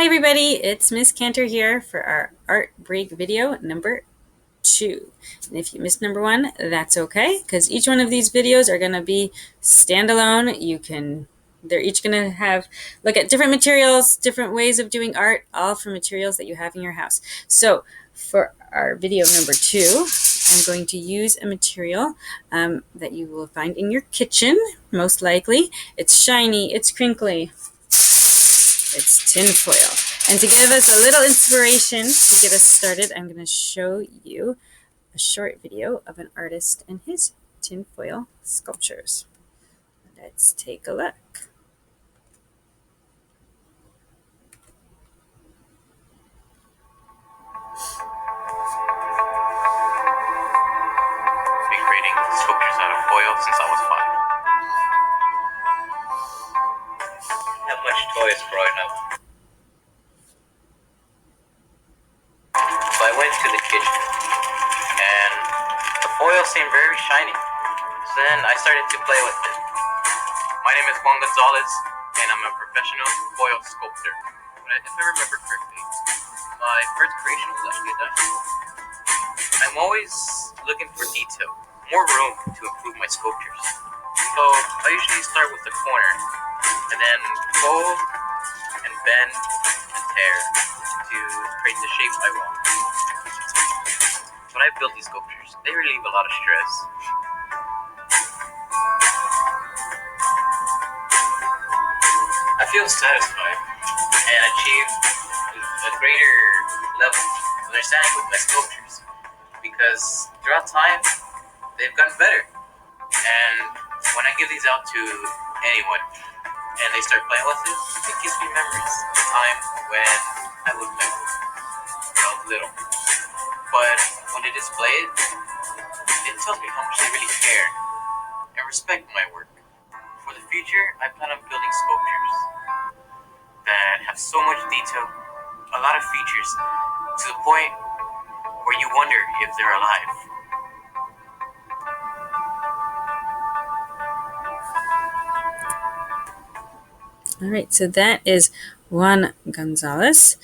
Hi everybody, it's Miss Cantor here for our art break video number 2. And if you missed number 1, that's okay, because each one of these videos are going to be standalone. They're each going to have look at different materials, different ways of doing art, all from materials that you have in your house. So for our video number 2, I'm going to use a material that you will find in your kitchen, most likely. It's shiny, it's crinkly. It's tinfoil. And to give us a little inspiration to get us started, I'm going to show you a short video of an artist and his tinfoil sculptures. Let's take a look. I've been creating sculptures out of foil since I was 5. Not much toys growing up. So I went to the kitchen and the foil seemed very shiny. So then I started to play with it. My name is Juan Gonzalez and I'm a professional foil sculptor. But if I remember correctly, my first creation was actually a dinosaur. I'm always looking for detail, more room to improve my sculptures. So I usually start with the corner and then fold and bend and tear to create the shape I want. When I build these sculptures, they relieve a lot of stress. I feel satisfied and achieve a greater level of understanding with my sculptures because throughout time, they've gotten better. And when I give these out to anyone and they start playing with it, it gives me memories of time when I was little. But when they display it, it tells me how much they really care and respect my work. For the future, I plan on building sculptures that have so much detail, a lot of features, to the point where you wonder if they're alive. All right, so that is Juan Gonzalez,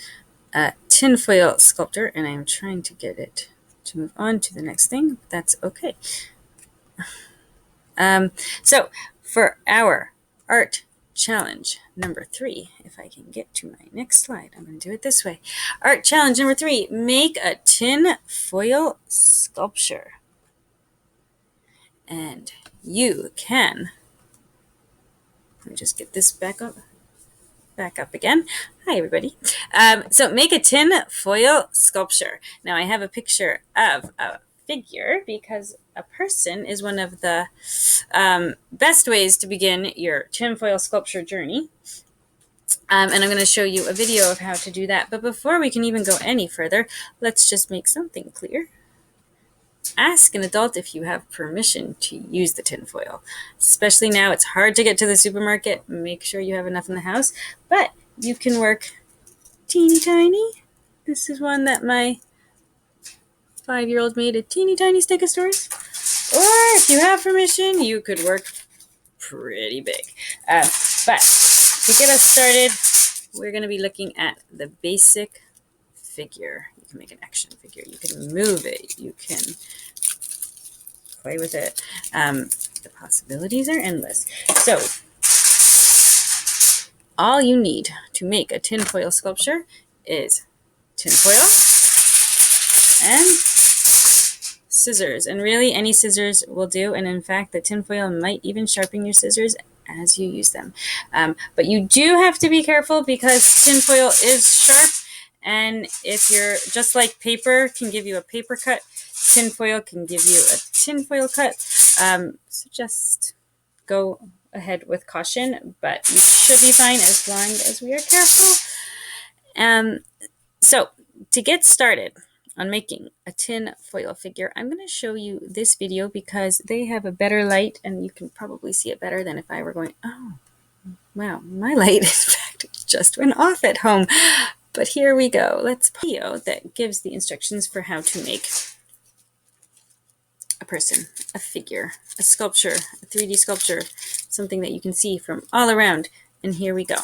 a tinfoil sculptor, and I'm trying to get it to move on to the next thing. That's okay. So for our art challenge number 3, if I can get to my next slide, I'm going to do it this way. Art challenge number 3, make a tin foil sculpture. And you can, let me just get this back up again. Hi everybody. So make a tin foil sculpture. Now I have a picture of a figure because a person is one of the best ways to begin your tinfoil sculpture journey. And I'm going to show you a video of how to do that. But before we can even go any further, let's just make something clear. Ask an adult if you have permission to use the tinfoil. Especially now, it's hard to get to the supermarket. Make sure you have enough in the house. But you can work teeny tiny. This is one that my 5-year-old made, a teeny tiny Stegosaurus. Or if you have permission, you could work pretty big. But to get us started, we're going to be looking at the basic figure. You can make an action figure. You can move it. You can play with it. The possibilities are endless. So all you need to make a tinfoil sculpture is tinfoil and scissors. And really any scissors will do. And in fact, the tinfoil might even sharpen your scissors as you use them. But you do have to be careful because tinfoil is sharp. And if you're just like paper can give you a paper cut, tinfoil can give you a tinfoil cut. So just go ahead with caution, but you should be fine as long as we are careful. So to get started on making a tin foil figure, I'm going to show you this video because they have a better light and you can probably see it better than if I were going, oh, wow, my light in fact just went off at home. But here we go. Let's play a video that gives the instructions for how to make a person, a figure, a sculpture, a 3D sculpture, something that you can see from all around. And here we go.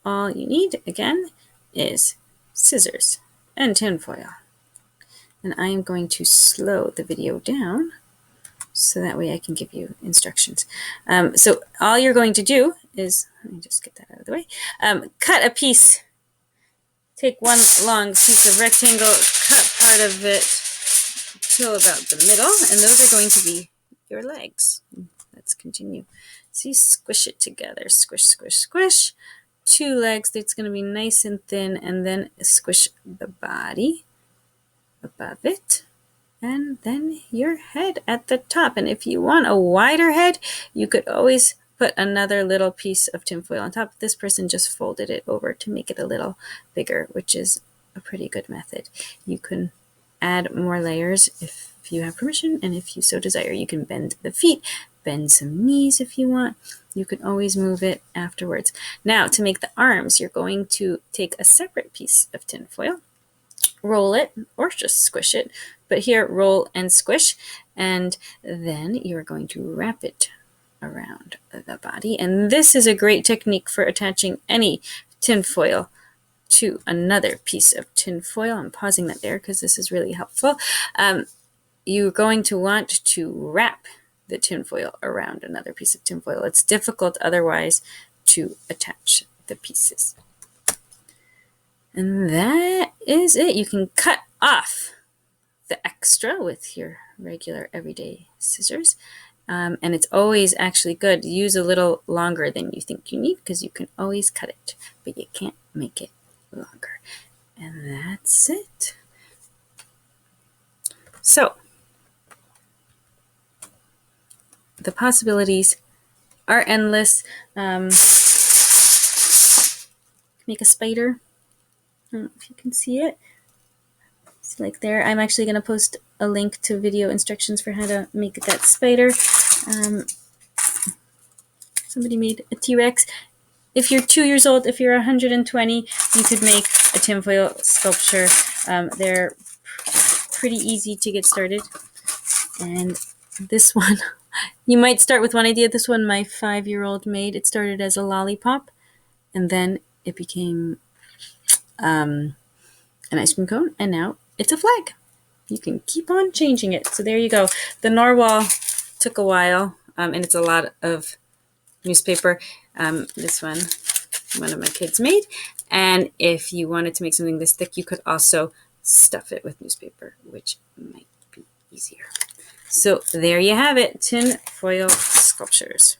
all you need, again, is scissors and tinfoil. And I am going to slow the video down so that way I can give you instructions. So all you're going to do is, let me just get that out of the way, cut a piece. Take one long piece of rectangle, cut part of it till about the middle, and those are going to be your legs. Let's continue. See, squish it together. Squish, squish, squish. 2 legs, that's going to be nice and thin, and then squish the body above it, and then your head at the top. And if you want a wider head, you could always put another little piece of tinfoil on top. This person just folded it over to make it a little bigger, which is a pretty good method. You can add more layers if you have permission, and if you so desire, you can bend the feet, bend some knees if you want. You can always move it afterwards. Now, to make the arms, you're going to take a separate piece of tinfoil, roll it, or just squish it, but here, roll and squish, and then you're going to wrap it around the body. And this is a great technique for attaching any tinfoil to another piece of tinfoil. I'm pausing that there because this is really helpful. You're going to want to wrap the tinfoil around another piece of tinfoil. It's difficult otherwise to attach the pieces. And that is it. You can cut off the extra with your regular everyday scissors. And it's always actually good to use a little longer than you think you need, because you can always cut it, but you can't make it longer. And that's it. So, the possibilities are endless. Make a spider. I don't know if you can see it. It's like there. I'm actually going to post a link to video instructions for how to make that spider. Somebody made a T-Rex. If you're 2 years old, if you're 120, you could make a tinfoil sculpture. They're pretty easy to get started. And this one, you might start with one idea. This one my 5-year-old made. It started as a lollipop, and then it became an ice cream cone, and now it's a flag. You can keep on changing it. So there you go. The narwhal took a while, and it's a lot of newspaper. This one of my kids made. And if you wanted to make something this thick, you could also stuff it with newspaper, which might be easier. So there you have it, tin foil sculptures.